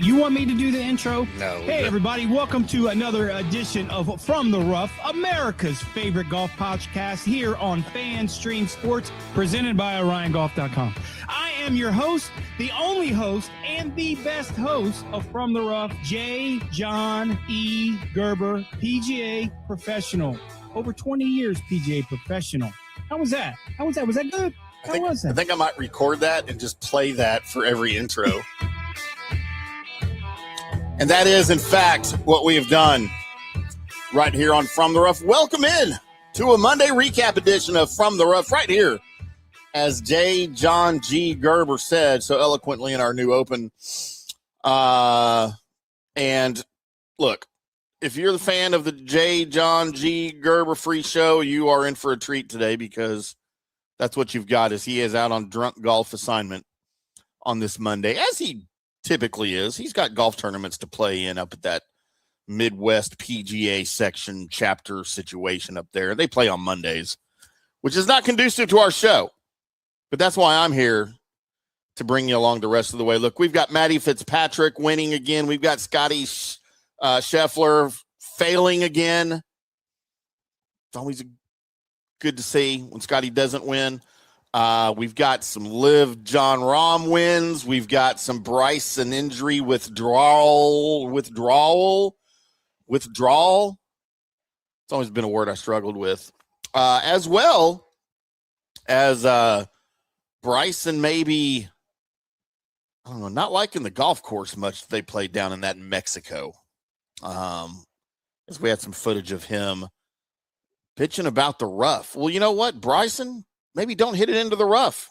You want me to do the intro? No. Hey, everybody. Welcome to another edition of From the Rough, America's favorite golf podcast here on FanStream Sports, presented by OrionGolf.com. I am your host, the only host, and the best host of From the Rough, Jon E. Gerber, PGA professional. Over 20 years PGA professional. How was that? Was that good? I think I might record that and just play that for every intro. And that is, in fact, what we have done right here on From the Rough. Welcome in to a Monday recap edition of From the Rough right here, as Jon G. Gerber said so eloquently in our new open. And look, if you're the fan of the Jon G. Gerber free show, you are in for a treat today, because that's what you've got, is he is out on drunk golf assignment on this Monday, as he typically is. He's got golf tournaments to play in up at that Midwest PGA section chapter situation up there. They play on Mondays, which is not conducive to our show, but that's why I'm here to bring you along the rest of the way. Look, we've got Matty Fitzpatrick winning again. We've got Scottie Scheffler failing again. It's always good to see when Scottie doesn't win. We've got some LIV Jon Rahm wins. We've got some Bryson injury withdrawal. It's always been a word I struggled with. As well as Bryson maybe, I don't know, not liking the golf course much that they played down in that Mexico. As we had some footage of him pitching about the rough. Well, you know what, Bryson? Maybe don't hit it into the rough.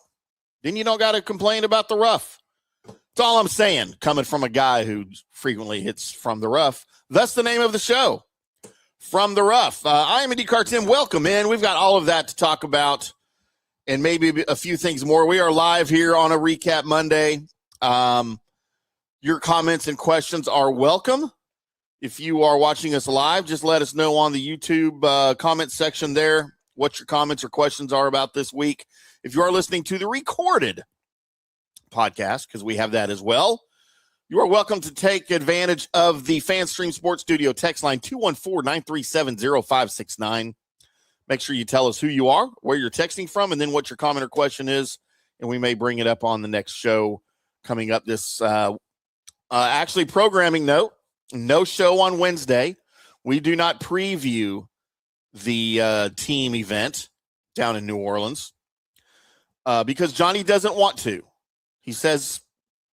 Then you don't got to complain about the rough. That's all I'm saying, coming from a guy who frequently hits from the rough. That's the name of the show, From the Rough. I am IndyCarTim. Welcome in. We've got all of that to talk about and maybe a few things more. We are live here on a Recap Monday. Your comments and questions are welcome. If you are watching us live, just let us know on the YouTube comment section there what your comments or questions are about this week. If you are listening to the recorded podcast, because we have that as well, you are welcome to take advantage of the FanStream Sports Studio text line 214-937-0569. Make sure you tell us who you are, where you're texting from, and then what your comment or question is, and we may bring it up on the next show coming up. This actually, programming note, no show on Wednesday. We do not preview the team event down in New Orleans because Johnny doesn't want to. He says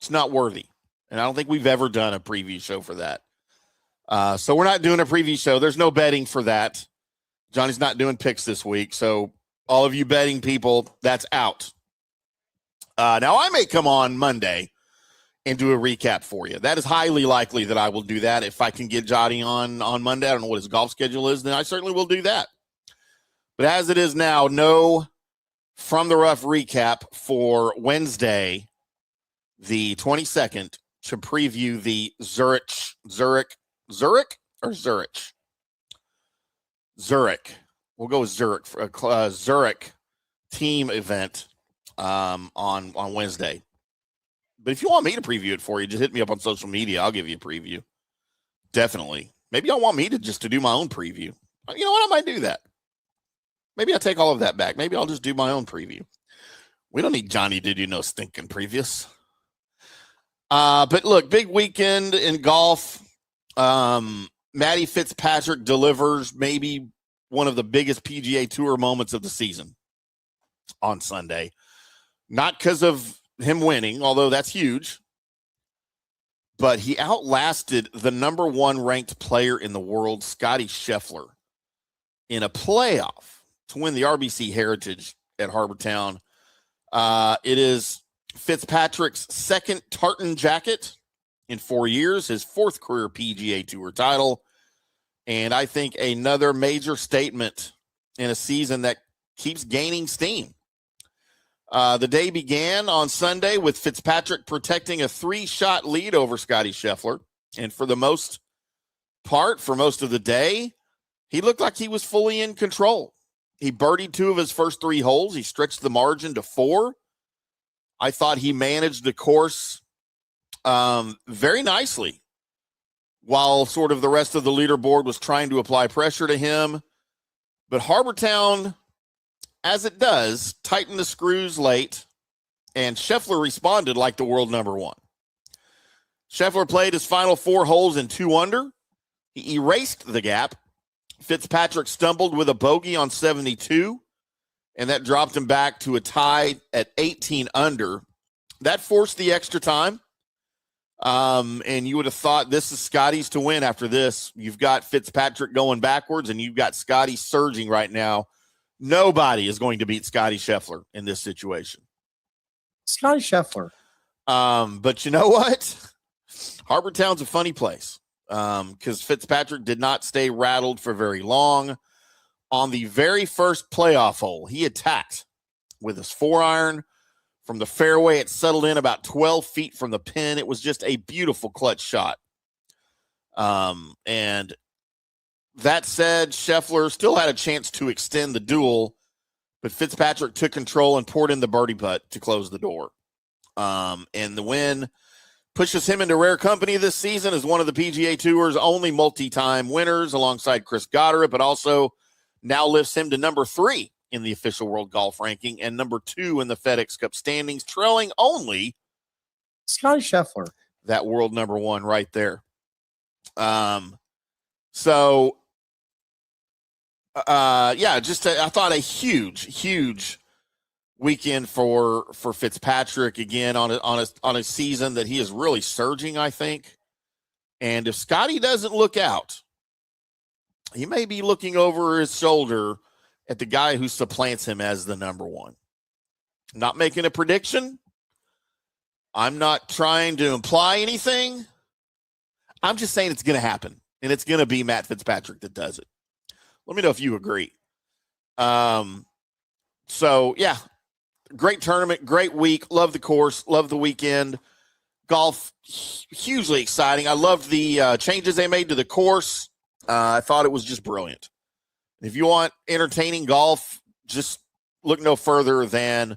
it's not worthy, and I don't think we've ever done a preview show for that. So we're not doing a preview show. There's no betting for that. Johnny's not doing picks this week, so all of you betting people, that's out. Now, I may come on Monday and do a recap for you. That is highly likely that I will do that. If I can get Johnny on Monday, I don't know what his golf schedule is, then I certainly will do that. But as it is now, no From the Rough recap for Wednesday, the 22nd, to preview the Zurich. We'll go with Zurich for a Zurich team event on Wednesday. But if you want me to preview it for you, just hit me up on social media. I'll give you a preview. Definitely. Maybe y'all want me to do my own preview. You know what? I might do that. Maybe I'll take all of that back. Maybe I'll just do my own preview. We don't need Johnny to do no stinking previews. But look, big weekend in golf. Matty Fitzpatrick delivers maybe one of the biggest PGA Tour moments of the season on Sunday. Not because of him winning, although that's huge, but he outlasted the number one ranked player in the world, Scottie Scheffler, in a playoff to win the RBC Heritage at Harbour Town. It is Fitzpatrick's second tartan jacket in 4 years, his fourth career PGA Tour title, and I think another major statement in a season that keeps gaining steam. The day began on Sunday with Fitzpatrick protecting a 3-shot lead over Scottie Scheffler. And for the most part, for most of the day, he looked like he was fully in control. He birdied 2 of his first 3 holes. He stretched the margin to 4. I thought he managed the course very nicely while sort of the rest of the leaderboard was trying to apply pressure to him. But Harbour Town, as it does, tightened the screws late, and Scheffler responded like the world number one. Scheffler played his final 4 holes in 2 under. He erased the gap. Fitzpatrick stumbled with a bogey on 72, and that dropped him back to a tie at 18 under. That forced the extra time. And you would have thought this is Scottie's to win after this. You've got Fitzpatrick going backwards, and you've got Scottie surging right now. Nobody is going to beat Scottie Scheffler in this situation. Scottie Scheffler. But you know what? Harbour Town's a funny place because Fitzpatrick did not stay rattled for very long. On the very first playoff hole, he attacked with his 4-iron from the fairway. It settled in about 12 feet from the pin. It was just a beautiful clutch shot. And that said, Scheffler still had a chance to extend the duel, but Fitzpatrick took control and poured in the birdie putt to close the door. And the win pushes him into rare company this season as one of the PGA Tour's only multi-time winners alongside Chris Goddard, but also now lifts him to number 3 in the official world golf ranking and number 2 in the FedEx Cup standings, trailing only Scottie Scheffler, that world number 1 right there. I thought a huge weekend for Fitzpatrick again on a season that he is really surging, I think. And if Scottie doesn't look out, he may be looking over his shoulder at the guy who supplants him as the number 1. I'm not making a prediction. I'm not trying to imply anything. I'm just saying it's going to happen, and it's going to be Matt Fitzpatrick that does it. Let me know if you agree. Great tournament, great week. Love the course, love the weekend. Golf, hugely exciting. I loved the changes they made to the course. I thought it was just brilliant. If you want entertaining golf, just look no further than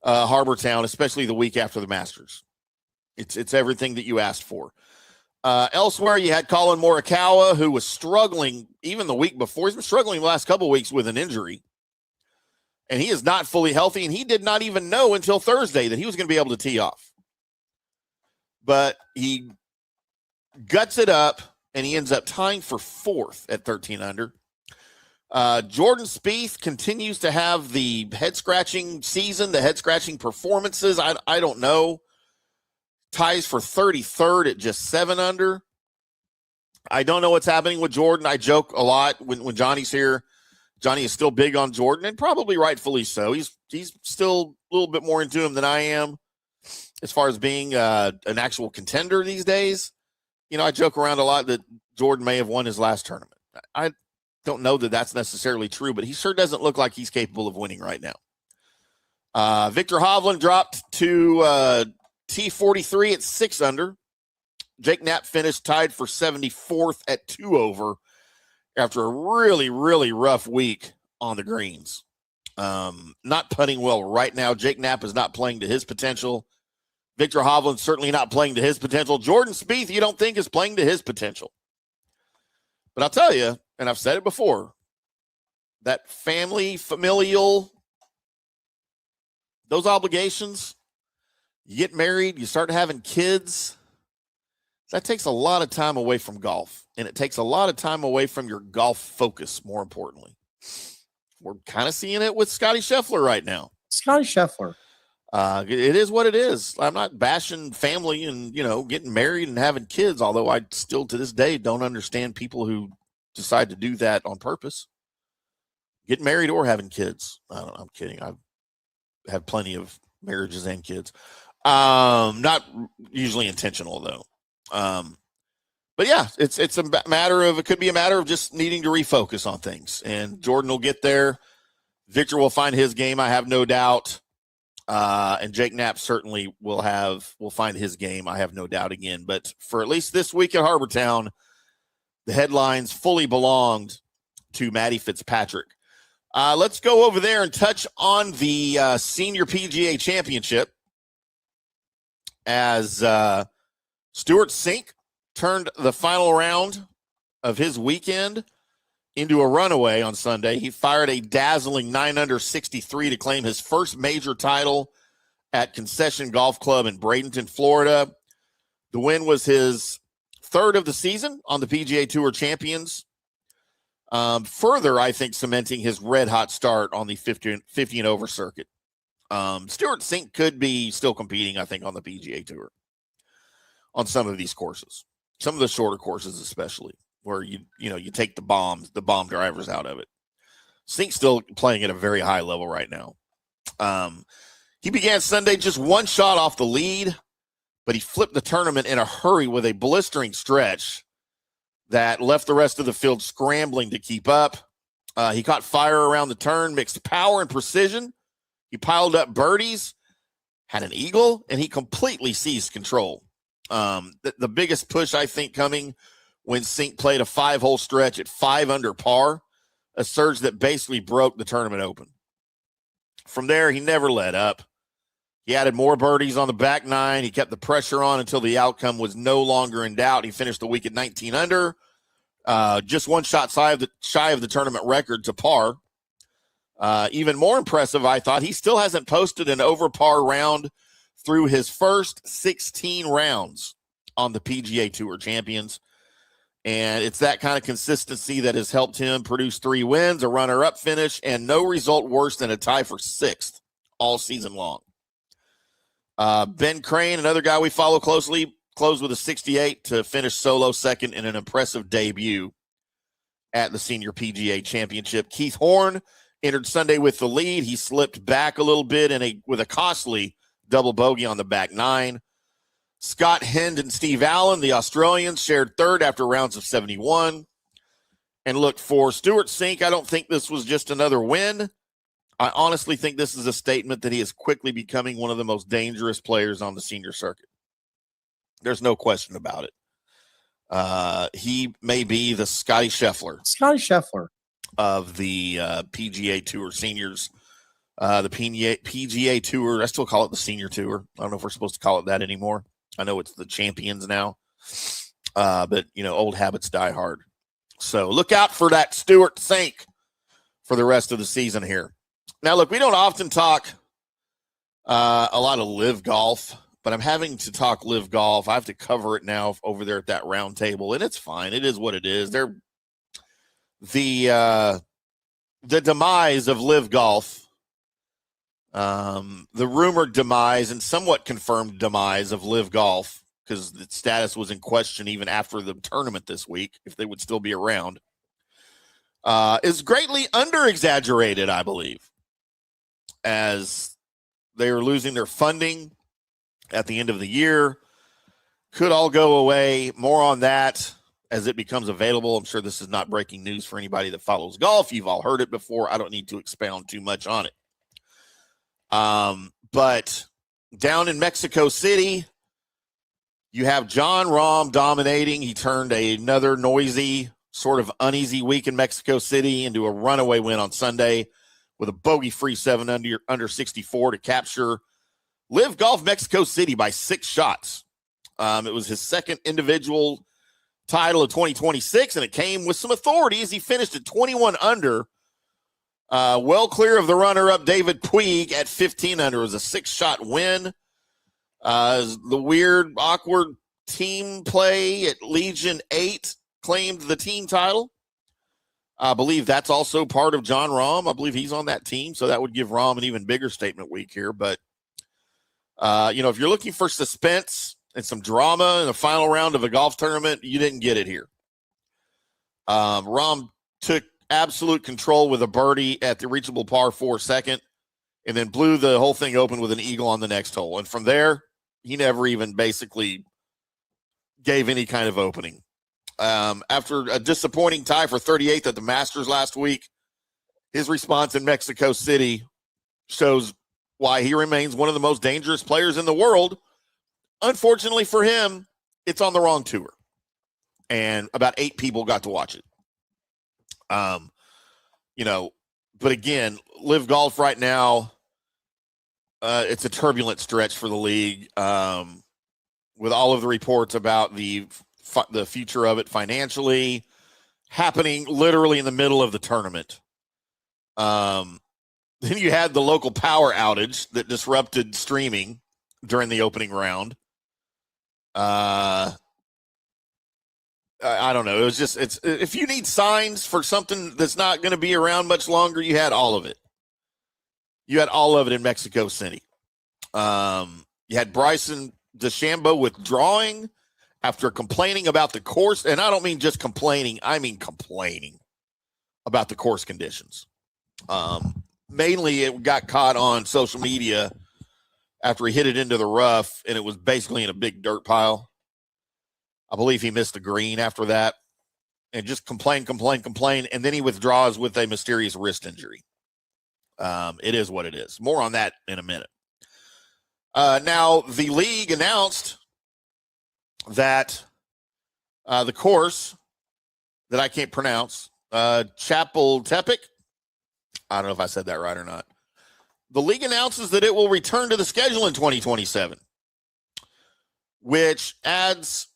Harbour Town, especially the week after the Masters. It's everything that you asked for. Elsewhere, you had Colin Morikawa, who was struggling even the week before. He's been struggling the last couple of weeks with an injury. And he is not fully healthy, and he did not even know until Thursday that he was going to be able to tee off. But he guts it up, and he ends up tying for 4th at 13 under. Jordan Spieth continues to have the head-scratching season, the head-scratching performances. I don't know. Ties for 33rd at just 7 under. I don't know what's happening with Jordan. I joke a lot when Johnny's here. Johnny is still big on Jordan, and probably rightfully so. He's still a little bit more into him than I am as far as being an actual contender these days. You know, I joke around a lot that Jordan may have won his last tournament. I don't know that that's necessarily true, but he sure doesn't look like he's capable of winning right now. Victor Hovland dropped to T43 at 6 under. Jake Knapp finished tied for 74th at 2 over after a really, really rough week on the greens. Not putting well right now. Jake Knapp is not playing to his potential. Victor Hovland certainly not playing to his potential. Jordan Spieth, you don't think is playing to his potential. But I'll tell you, and I've said it before, that familial, those obligations, you get married, you start having kids, that takes a lot of time away from golf. And it takes a lot of time away from your golf focus, more importantly. We're kind of seeing it with Scottie Scheffler right now. Scottie Scheffler. It is what it is. I'm not bashing family and, getting married and having kids, although I still to this day don't understand people who decide to do that on purpose. Getting married or having kids. I'm kidding. I have plenty of marriages and kids. Not usually intentional, though. But yeah, it's a matter of, it could be a matter of just needing to refocus on things, and Jordan will get there. Victor will find his game, I have no doubt. And Jake Knapp certainly will find his game, I have no doubt again. But for at least this week at Harbour Town, the headlines fully belonged to Matty Fitzpatrick. Let's go over there and touch on the Senior PGA Championship. as Stewart Cink turned the final round of his weekend into a runaway on Sunday. He fired a dazzling 9 under 63 to claim his first major title at Concession Golf Club in Bradenton, Florida. The win was his third of the season on the PGA Tour Champions. Further, I think, cementing his red-hot start on the 50 and over circuit. Stewart Cink could be still competing, I think, on the PGA Tour on some of these courses, some of the shorter courses especially, where you take the bomb drivers out of it. Cink's still playing at a very high level right now. He began Sunday just one shot off the lead, but he flipped the tournament in a hurry with a blistering stretch that left the rest of the field scrambling to keep up. He caught fire around the turn, mixed power and precision. He piled up birdies, had an eagle, and he completely seized control. The biggest push, I think, coming when Cink played a 5-hole stretch at 5 under par, a surge that basically broke the tournament open. From there, he never let up. He added more birdies on the back 9. He kept the pressure on until the outcome was no longer in doubt. He finished the week at 19 under, just one shot shy of the tournament record to par. Even more impressive, I thought, he still hasn't posted an over par round through his first 16 rounds on the PGA Tour Champions. And it's that kind of consistency that has helped him produce 3 wins, a runner-up finish, and no result worse than a tie for 6th all season long. Ben Crane, another guy we follow closely, closed with a 68 to finish solo second in an impressive debut at the Senior PGA Championship. Keith Horn entered Sunday with the lead. He slipped back a little bit with a costly double bogey on the back 9. Scott Hend and Steve Allen, the Australians, shared third after rounds of 71. And look, for Stewart Cink, I don't think this was just another win. I honestly think this is a statement that he is quickly becoming one of the most dangerous players on the senior circuit. There's no question about it. He may be the Scottie Scheffler of the PGA Tour seniors. The PGA Tour, I still call it the Senior Tour. I don't know if we're supposed to call it that anymore. I know it's the Champions now, but, old habits die hard. So look out for that Stewart Cink for the rest of the season here. Now, look, we don't often talk a lot of LIV Golf, but I'm having to talk LIV Golf. I have to cover it now over there at that round table, and it's fine. It is what it is. The demise of LIV Golf, the rumored demise and somewhat confirmed demise of LIV Golf, because its status was in question even after the tournament this week, if they would still be around, is greatly under-exaggerated, I believe, as they are losing their funding at the end of the year. Could all go away. More on that as it becomes available. I'm sure this is not breaking news for anybody that follows golf. You've all heard it before. I don't need to expound too much on it. But down in Mexico City, you have Jon Rahm dominating. He turned another noisy, sort of uneasy week in Mexico City into a runaway win on Sunday with a bogey-free 7 under 64 to capture LIV Golf Mexico City by 6 shots. It was his second individual title of 2026, and it came with some authority as he finished at 21 under, well clear of the runner-up David Puig at 15 under. It was a 6-shot win. The weird, awkward team play at Legion 8 claimed the team title. I believe that's also part of Jon Rahm. I believe he's on that team, so that would give Rahm an even bigger statement week here. But, if you're looking for suspense and some drama in the final round of a golf tournament, you didn't get it here. Rahm took absolute control with a birdie at the reachable par 4 second, and then blew the whole thing open with an eagle on the next hole. And from there, he never even basically gave any kind of opening. After a disappointing tie for 38th at the Masters last week, his response in Mexico City shows why he remains one of the most dangerous players in the world. Unfortunately for him, it's on the wrong tour, and about 8 people got to watch it. But again, LIV Golf right now, it's a turbulent stretch for the league. with all of the reports about the future of it financially happening literally in the middle of the tournament. Then you had the local power outage that disrupted streaming during the opening round. I don't know. It was just, if you need signs for something that's not going to be around much longer, you had all of it. You had all of it in Mexico City. You had Bryson DeChambeau withdrawing after complaining about the course. And I don't mean just complaining. I mean complaining about the course conditions. Mainly it got caught on social media after he hit it into the rough, and it was basically in a big dirt pile. I believe he missed the green after that and just complained. And then he withdraws with a mysterious wrist injury. It is what it is. More on that in a minute. Now, the league announced that the course that I can't pronounce, Chapultepec, I don't know if I said that right or not. The league announces that it will return to the schedule in 2027, which adds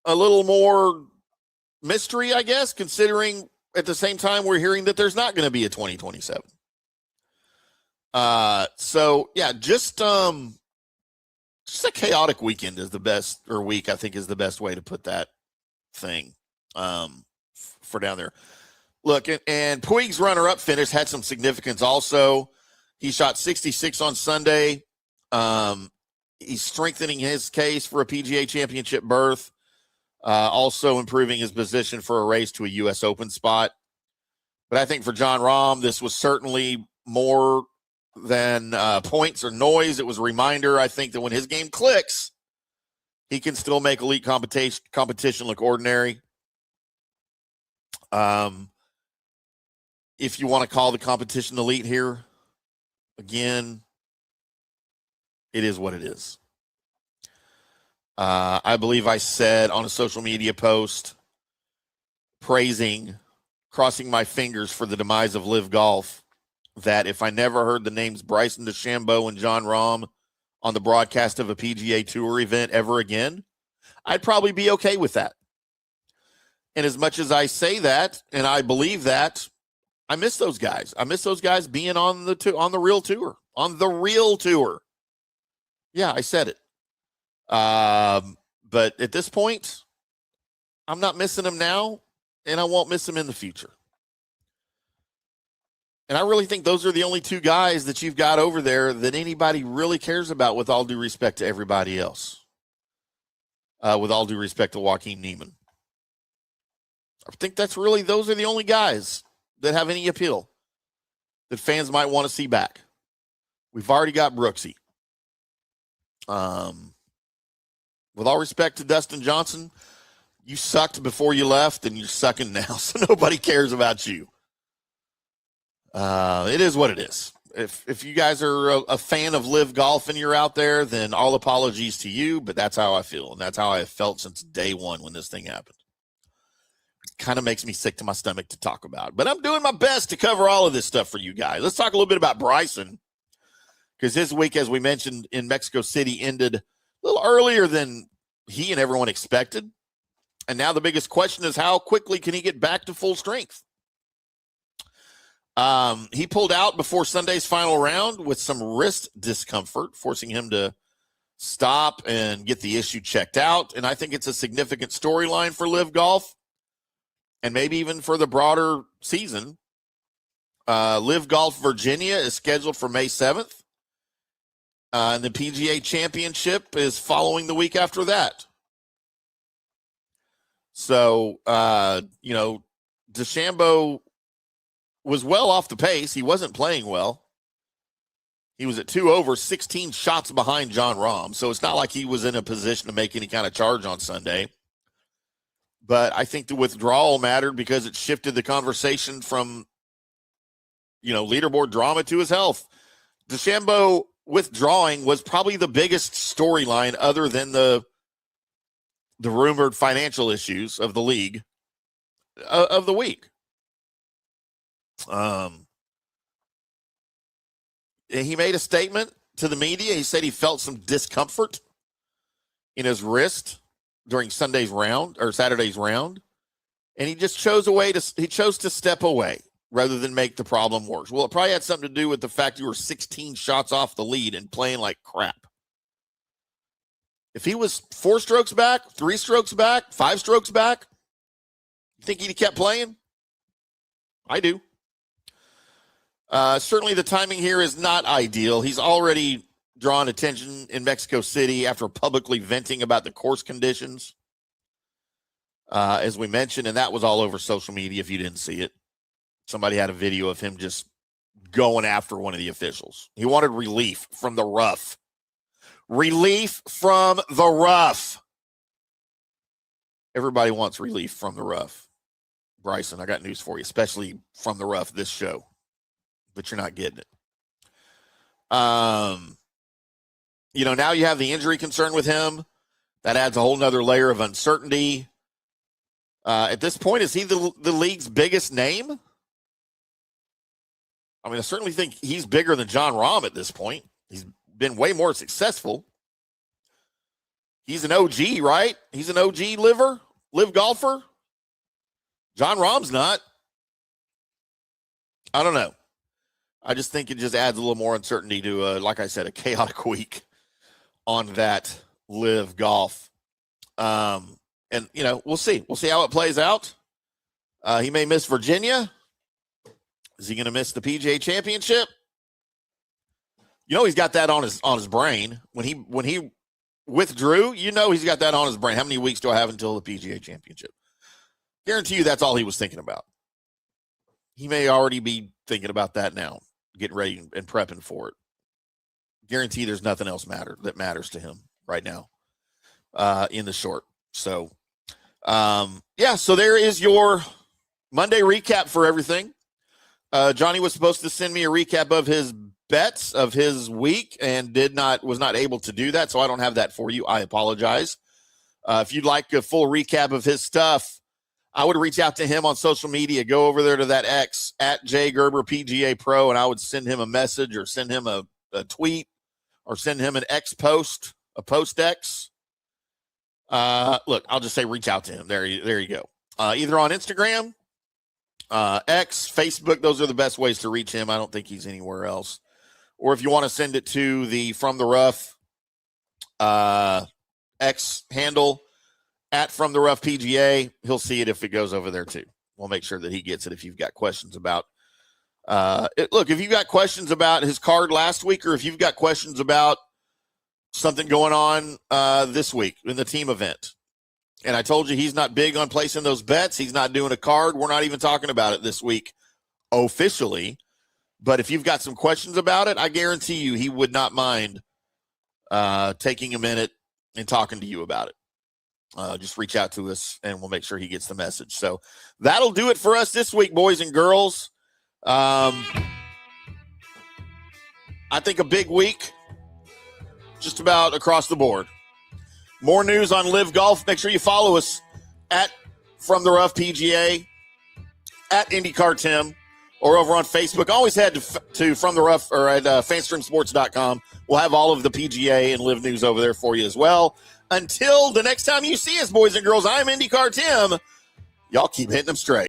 a little more mystery, I guess, considering at the same time we're hearing that there's not going to be a 2027. So yeah, just a chaotic weekend is the best, or week, I think is the best way to put that thing, for down there. Look, and Puig's runner-up finish had some significance also. He shot 66 on Sunday. He's strengthening his case for a PGA Championship berth, also improving his position for a race to a U.S. Open spot. But I think for Jon Rahm, this was certainly more than points or noise. It was a reminder, I think, that when his game clicks, he can still make elite competition look ordinary. If you want to call the competition elite here, again, it is what it is. I believe I said on a social media post, crossing my fingers for the demise of LIV Golf, that if I never heard the names Bryson DeChambeau and Jon Rahm on the broadcast of a PGA Tour event ever again, I'd probably be okay with that. And as much as I say that, and I believe that, I miss those guys. I miss those guys being on the real tour. On the real tour. Yeah, I said it. But at this point, I'm not missing them now, and I won't miss them in the future. And I really think those are the only two guys that you've got over there that anybody really cares about, with all due respect to everybody else. With all due respect to Joaquin Niemann. I think those are the only guys that have any appeal that fans might want to see back. We've already got Brooksy. With all respect to Dustin Johnson, you sucked before you left, and you're sucking now, so nobody cares about you. It is what it is. If you guys are a fan of LIV Golf and you're out there, then all apologies to you, but that's how I feel, and that's how I have felt since day one when this thing happened. Kind of makes me sick to my stomach to talk about, but I'm doing my best to cover all of this stuff for you guys. Let's talk a little bit about Bryson, because his week, as we mentioned, in Mexico City ended a little earlier than he and everyone expected. And now the biggest question is, how quickly can he get back to full strength? He pulled out before Sunday's final round with some wrist discomfort, forcing him to stop and get the issue checked out. And I think it's a significant storyline for LIV Golf, and maybe even for the broader season. LIV Golf Virginia is scheduled for May 7th. And the PGA Championship is following the week after that. So, DeChambeau was well off the pace. He wasn't playing well. He was at 2 over, 16 shots behind Jon Rahm. So it's not like he was in a position to make any kind of charge on Sunday. But I think the withdrawal mattered because it shifted the conversation from, leaderboard drama to his health. DeChambeau withdrawing was probably the biggest storyline, other than the rumored financial issues of the league, of the week. He made a statement to the media. He said he felt some discomfort in his wrist during Sunday's round or Saturday's round, and he just chose to step away rather than make the problem worse. Well, it probably had something to do with the fact you were 16 shots off the lead and playing like crap. If he was 4 strokes back, 3 strokes back, 5 strokes back, you think he'd have kept playing? I do. Certainly the timing here is not ideal. He's already drawn attention in Mexico City after publicly venting about the course conditions, as we mentioned, and that was all over social media if you didn't see it. Somebody had a video of him just going after one of the officials. He wanted relief from the rough. Relief from the rough. Everybody wants relief from the rough. Bryson, I got news for you, especially from the rough this show. But you're not getting it. Now you have the injury concern with him. That adds a whole nother layer of uncertainty. At this point, is he the league's biggest name? I mean, I certainly think he's bigger than Jon Rahm at this point. He's been way more successful. He's an OG, right? He's an OG live golfer. Jon Rahm's not. I don't know. I just think it just adds a little more uncertainty to, like I said, a chaotic week on that live golf. And, we'll see. We'll see how it plays out. He may miss Virginia. Is he going to miss the PGA Championship? He's got that on his brain. When he withdrew, he's got that on his brain. How many weeks do I have until the PGA Championship? Guarantee you that's all he was thinking about. He may already be thinking about that now, getting ready and prepping for it. Guarantee there's nothing else that matters to him right now in the short. So, so there is your Monday recap for everything. Johnny was supposed to send me a recap of his bets of his week and was not able to do that, so I don't have that for you. I apologize. If you'd like a full recap of his stuff, I would reach out to him on social media. Go over there to that X at J Gerber PGA Pro, and I would send him a message or send him a tweet or send him an X post, a post X. Look, I'll just say reach out to him. There you go. Either on Instagram, X, Facebook, those are the best ways to reach him. I don't think he's anywhere else. Or if you want to send it to the From the Rough X handle, at From the Rough PGA, he'll see it if it goes over there too. We'll make sure that he gets it if you've got questions about if you've got questions about his card last week, or if you've got questions about something going on this week in the team event. And I told you he's not big on placing those bets. He's not doing a card. We're not even talking about it this week officially. But if you've got some questions about it, I guarantee you he would not mind taking a minute and talking to you about it. Just reach out to us and we'll make sure he gets the message. So that'll do it for us this week, boys and girls. I think a big week just about across the board. More news on LIV Golf. Make sure you follow us at From the Rough PGA, at IndyCarTim, or over on Facebook. Always head to From the Rough or at fanstreamsports.com. We'll have all of the PGA and LIV news over there for you as well. Until the next time you see us, boys and girls, I'm IndyCarTim. Y'all keep hitting them straight.